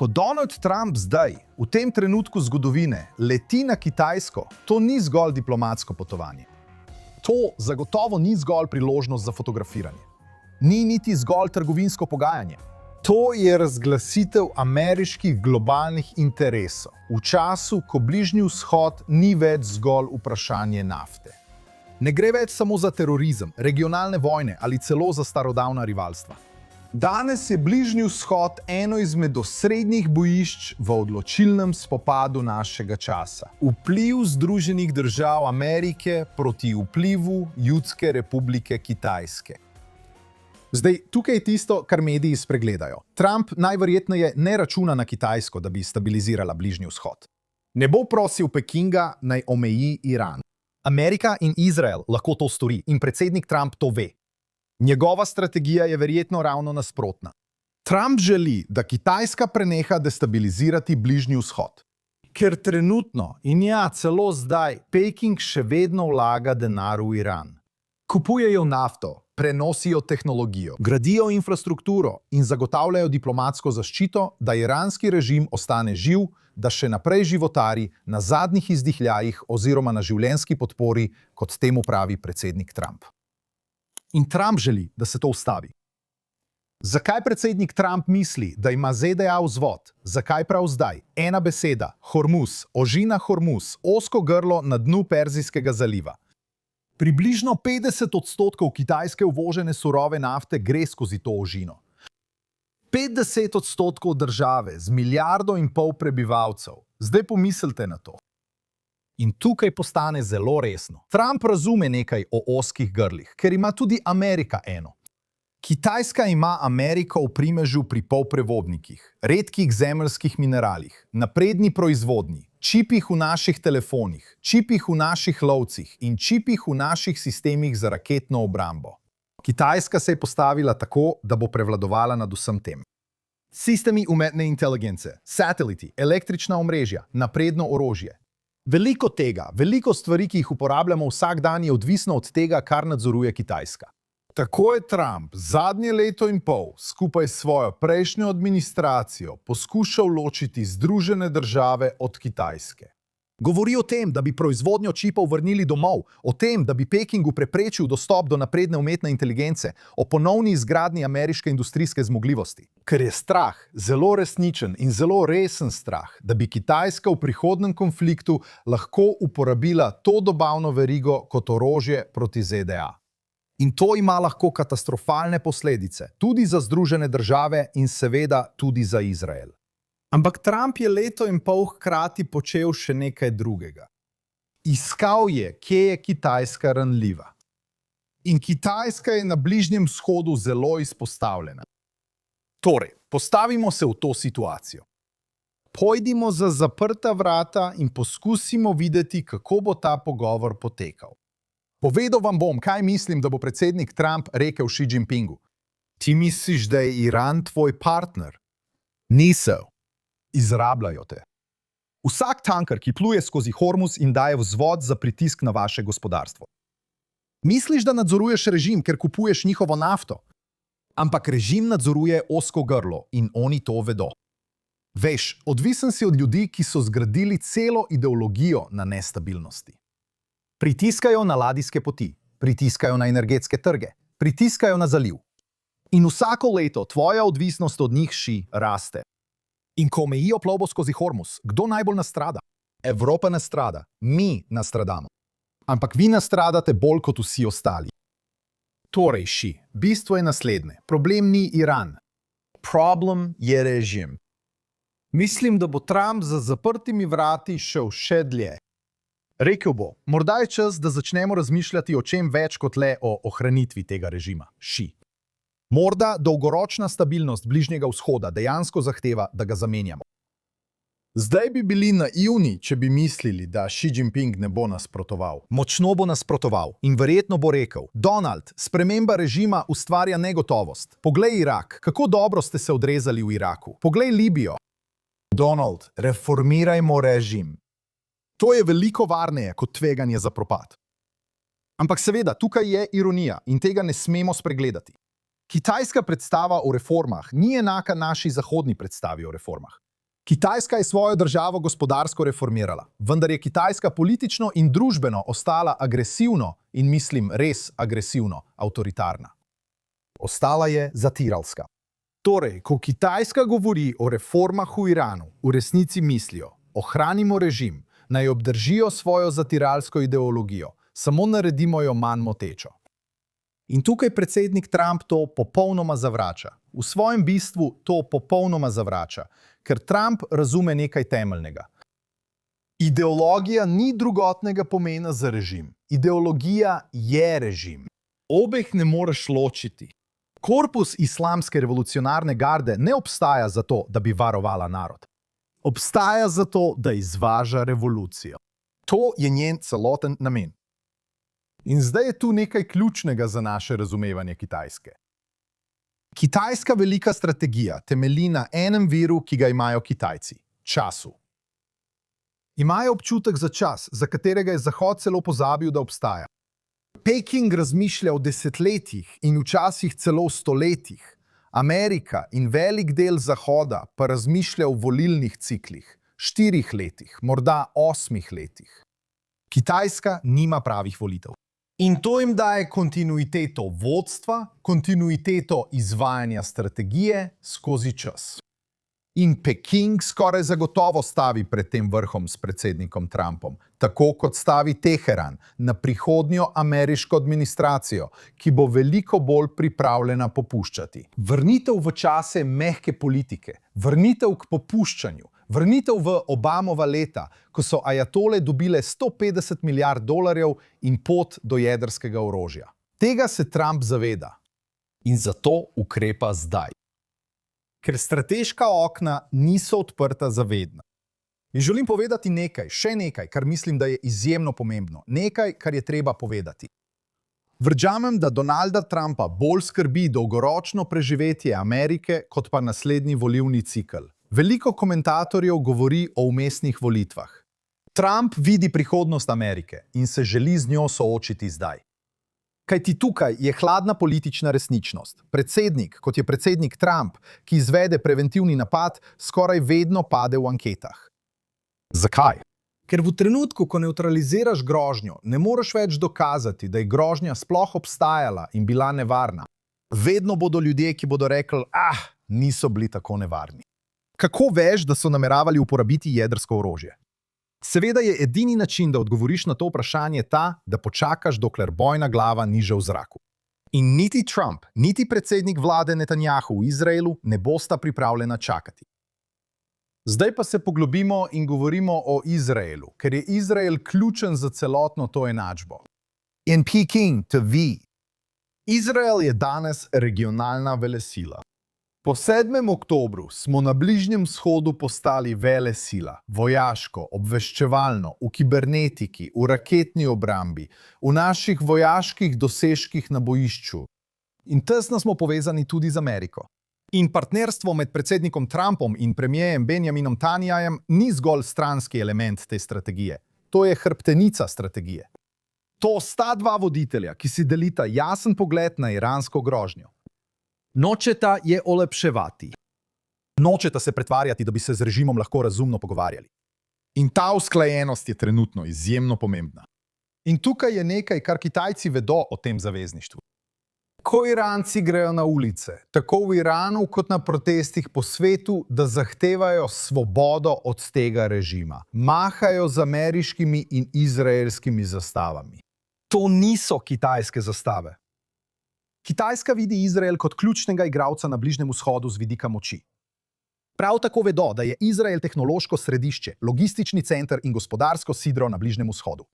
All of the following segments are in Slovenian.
Ko Donald Trump zdaj, v tem trenutku zgodovine, leti na Kitajsko, to ni zgolj diplomatsko potovanje. To zagotovo ni zgolj priložnost za fotografiranje. Ni niti zgolj trgovinsko pogajanje. To je razglasitev ameriških globalnih interesov v času, ko Bližnji vzhod ni več zgolj vprašanje nafte. Ne gre več samo za terorizem, regionalne vojne ali celo za starodavna rivalstva. Danes je Bližnji vzhod eno izmed osrednjih bojišč v odločilnem spopadu našega časa. Vpliv Združenih držav Amerike proti vplivu Ljudske republike Kitajske. Zdaj, tukaj je tisto, kar mediji spregledajo. Trump najverjetneje ne računa na Kitajsko, da bi stabilizirala Bližnji vzhod. Ne bo prosil Pekinga, naj omeji Iran. Amerika in Izrael lahko to stori in predsednik Trump to ve. Njegova strategija je verjetno ravno nasprotna. Trump želi, da Kitajska preneha destabilizirati Bližnji vzhod. Ker trenutno, in ja, celo zdaj, Peking še vedno vlaga denar v Iran. Kupujejo nafto, prenosijo tehnologijo, gradijo infrastrukturo in zagotavljajo diplomatsko zaščito, da iranski režim ostane živ, da še naprej životari na zadnjih izdihljajih oziroma na življenjski podpori, kot temu pravi predsednik Trump. In Trump želi, da se to ustavi. Zakaj predsednik Trump misli, da ima ZDA vzvod? Zakaj prav zdaj? Ena beseda, Hormuz, ožina Hormuz, ozko grlo na dnu Perzijskega zaliva. Približno 50% kitajske uvožene surove nafte gre skozi to ožino. 50% države z 1,5 milijarde prebivalcev. Zdaj pomislite na to. In tukaj postane zelo resno. Trump razume nekaj o ozkih grlih, ker ima tudi Amerika eno. Kitajska ima Ameriko v primežu pri polprevodnikih, redkih zemeljskih mineralih, napredni proizvodnji, čipih v naših telefonih, čipih v naših lovcih in čipih v naših sistemih za raketno obrambo. Kitajska se je postavila tako, da bo prevladovala nad vsem tem. Sistemi umetne inteligence, sateliti, električna omrežja, napredno orožje. Veliko tega, veliko stvari, ki jih uporabljamo vsak dan, je odvisno od tega, kar nadzoruje Kitajska. Tako je Trump zadnje leto in pol skupaj s svojo prejšnjo administracijo poskušal ločiti Združene države od Kitajske. Govori o tem, da bi proizvodnjo čipov vrnili domov, o tem, da bi Pekingu preprečil dostop do napredne umetne inteligence, o ponovni izgradnji ameriške industrijske zmogljivosti. Ker je strah, zelo resničen in zelo resen strah, da bi Kitajska v prihodnjem konfliktu lahko uporabila to dobavno verigo kot orožje proti ZDA. In to ima lahko katastrofalne posledice, tudi za Združene države in seveda tudi za Izrael. Ampak Trump je leto in pol hkrati počel še nekaj drugega. Iskal je, kje je Kitajska ranljiva. In Kitajska je na Bližnjem vzhodu zelo izpostavljena. Torej, postavimo se v to situacijo. Pojdimo za zaprta vrata in poskusimo videti, kako bo ta pogovor potekal. Povedal vam bom, kaj mislim, da bo predsednik Trump rekel Xi Jinpingu. Ti misliš, da je Iran tvoj partner? Niso. Izrabljajo te. Vsak tanker, ki pluje skozi Hormuz in daje vzvod za pritisk na vaše gospodarstvo. Misliš, da nadzoruješ režim, ker kupuješ njihovo nafto? Ampak režim nadzoruje ozko grlo in oni to vedo. Veš, odvisen si od ljudi, ki so zgradili celo ideologijo na nestabilnosti. Pritiskajo na ladijske poti, pritiskajo na energetske trge, pritiskajo na zaliv. In vsako leto tvoja odvisnost od njih raste. In ko omejijo plovbo skozi Hormuz, kdo najbolj nastrada? Evropa nastrada, mi nastradamo. Ampak vi nastradate bolj kot vsi ostali. Torej, bistvo je naslednje. Problem ni Iran. Problem je režim. Mislim, da bo Trump za zaprtimi vrati šel še dlje. Rekel bo, morda je čas, da začnemo razmišljati o čem več kot le o ohranitvi tega režima. Morda dolgoročna stabilnost Bližnjega vzhoda dejansko zahteva, da ga zamenjamo. Zdaj bi bili naivni, če bi mislili, da Xi Jinping ne bo nasprotoval. Močno bo nasprotoval in verjetno bo rekel: Donald, sprememba režima ustvarja negotovost. Poglej Irak, kako dobro ste se odrezali v Iraku. Poglej Libijo. Donald, reformirajmo režim. To je veliko varneje kot tveganje za propad. Ampak seveda, tukaj je ironija in tega ne smemo spregledati. Kitajska predstava o reformah ni enaka naši zahodni predstavi o reformah. Kitajska je svojo državo gospodarsko reformirala, vendar je Kitajska politično in družbeno ostala agresivno, in mislim res agresivno, avtoritarna. Ostala je zatiralska. Torej, ko Kitajska govori o reformah v Iranu, v resnici mislijo: ohranimo režim, naj obdržijo svojo zatiralsko ideologijo, samo naredimo jo manj motečo. In tukaj predsednik Trump to popolnoma zavrača. V svojem bistvu to popolnoma zavrača, ker Trump razume nekaj temeljnega. Ideologija ni drugotnega pomena za režim. Ideologija je režim. Obeh ne moreš ločiti. Korpus islamske revolucionarne garde ne obstaja zato, da bi varovala narod. Obstaja zato, da izvaža revolucijo. To je njen celoten namen. In zdaj je tu nekaj ključnega za naše razumevanje Kitajske. Kitajska velika strategija temelji na enem viru, ki ga imajo Kitajci – času. Imajo občutek za čas, za katerega je Zahod celo pozabil, da obstaja. Peking razmišlja o desetletjih in včasih celo o stoletjih. Amerika in velik del Zahoda pa razmišlja o volilnih ciklih, 4 letih, morda 8 letih. Kitajska nima pravih volitev. In to jim daje kontinuiteto vodstva, kontinuiteto izvajanja strategije skozi čas. In Peking skoraj zagotovo stavi pred tem vrhom s predsednikom Trumpom, tako kot stavi Teheran na prihodnjo ameriško administracijo, ki bo veliko bolj pripravljena popuščati. Vrnitev v čase mehke politike, vrnitev k popuščanju, vrnitev v Obamova leta, ko so ajatole dobile $150 milijard in pot do jedrskega orožja. Tega se Trump zaveda in zato ukrepa zdaj. Ker strateška okna niso odprta zavedno. In želim povedati nekaj, še nekaj, kar mislim, da je izjemno pomembno. Nekaj, kar je treba povedati. Verjamem, da Donalda Trumpa bolj skrbi dolgoročno preživetje Amerike, kot pa naslednji volilni cikel. Veliko komentatorjev govori o vmesnih volitvah. Trump vidi prihodnost Amerike in se želi z njo soočiti zdaj. Kajti tukaj je hladna politična resničnost. Predsednik, kot je predsednik Trump, ki izvede preventivni napad, skoraj vedno pade v anketah. Zakaj? Ker v trenutku, ko nevtraliziraš grožnjo, ne moreš več dokazati, da je grožnja sploh obstajala in bila nevarna. Vedno bodo ljudje, ki bodo rekli: niso bili tako nevarni. Kako veš, da so nameravali uporabiti jedrsko orožje? Seveda je edini način, da odgovoriš na to vprašanje ta, da počakaš, dokler bojna glava ni že v zraku. In niti Trump, niti predsednik vlade Netanjahu v Izraelu ne bosta pripravljena čakati. Zdaj pa se poglobimo in govorimo o Izraelu, ker je Izrael ključen za celotno to enačbo. In Peking TV. Izrael je danes regionalna velesila. Po 7. oktobru smo na Bližnjem vzhodu postali velesila, vojaško, obveščevalno, v kibernetiki, v raketni obrambi, v naših vojaških dosežkih na bojišču. In tesno smo povezani tudi z Ameriko. In partnerstvo med predsednikom Trumpom in premierjem Benjaminom Netanjahujem ni zgolj stranski element te strategije. To je hrbtenica strategije. To sta dva voditelja, ki si delita jasen pogled na iransko grožnjo. Nočeta je olepševati. Nočeta se pretvarjati, da bi se z režimom lahko razumno pogovarjali. In ta usklajenost je trenutno izjemno pomembna. In tukaj je nekaj, kar Kitajci vedo o tem zavezništvu. Ko Iranci grejo na ulice, tako v Iranu kot na protestih po svetu, da zahtevajo svobodo od tega režima, mahajo z ameriškimi in izraelskimi zastavami. To niso kitajske zastave. Kitajska vidi Izrael kot ključnega igralca na Bližnjem vzhodu z vidika moči. Prav tako vedo, da je Izrael tehnološko središče, logistični center in gospodarsko sidro na Bližnjem vzhodu.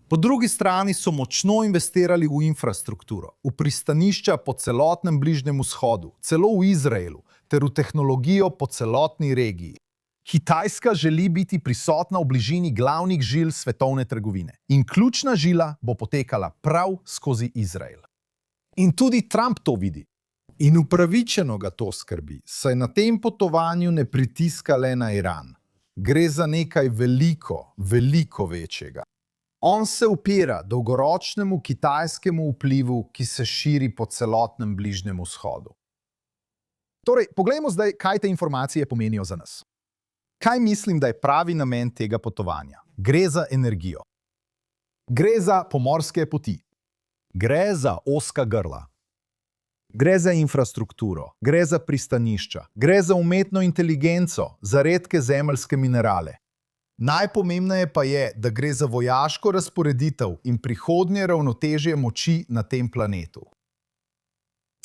Po drugi strani so močno investirali v infrastrukturo, v pristanišča po celotnem Bližnjem vzhodu, celo v Izraelu, ter v tehnologijo po celotni regiji. Kitajska želi biti prisotna v bližini glavnih žil svetovne trgovine. In ključna žila bo potekala prav skozi Izrael. In tudi Trump to vidi. In upravičeno ga to skrbi, saj na tem potovanju ne pritiska le na Iran. Gre za nekaj veliko, veliko večjega. On se upira dolgoročnemu kitajskemu vplivu, ki se širi po celotnem Bližnjem vzhodu. Torej, poglejmo zdaj, kaj te informacije pomenijo za nas. Kaj mislim, da je pravi namen tega potovanja? Gre za energijo. Gre za pomorske poti. Gre za ozka grla. Gre za infrastrukturo, gre za pristanišča, gre za umetno inteligenco, za redke zemeljske minerale. Najpomembneje pa je, da gre za vojaško razporeditev in prihodnje ravnotežje moči na tem planetu.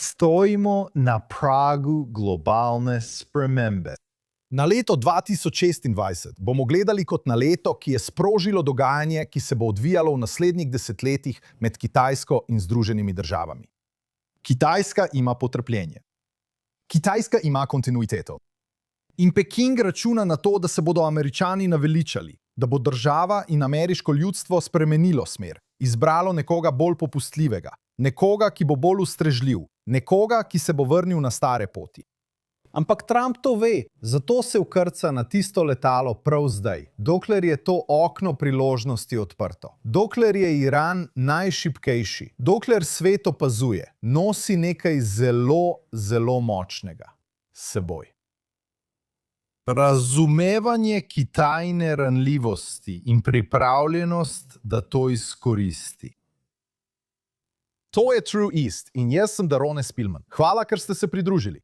Stojimo na pragu globalne spremembe. Na leto 2026 bomo gledali kot na leto, ki je sprožilo dogajanje, ki se bo odvijalo v naslednjih desetletjih med Kitajsko in Združenimi državami. Kitajska ima potrpljenje. Kitajska ima kontinuiteto. In Peking računa na to, da se bodo Američani naveličali, da bo država in ameriško ljudstvo spremenilo smer, izbralo nekoga bolj popustljivega, nekoga, ki bo bolj ustrežljiv, nekoga, ki se bo vrnil na stare poti. Ampak Trump to ve, zato se vkrca na tisto letalo prav zdaj, dokler je to okno priložnosti odprto. Dokler je Iran najšibkejši, dokler svet opazuje, nosi nekaj zelo, zelo močnega s seboj. Razumevanje Kitajne ranljivosti in pripravljenost, da to izkoristi. To je True East in jaz sem Darone Spilman. Hvala, ker ste se pridružili.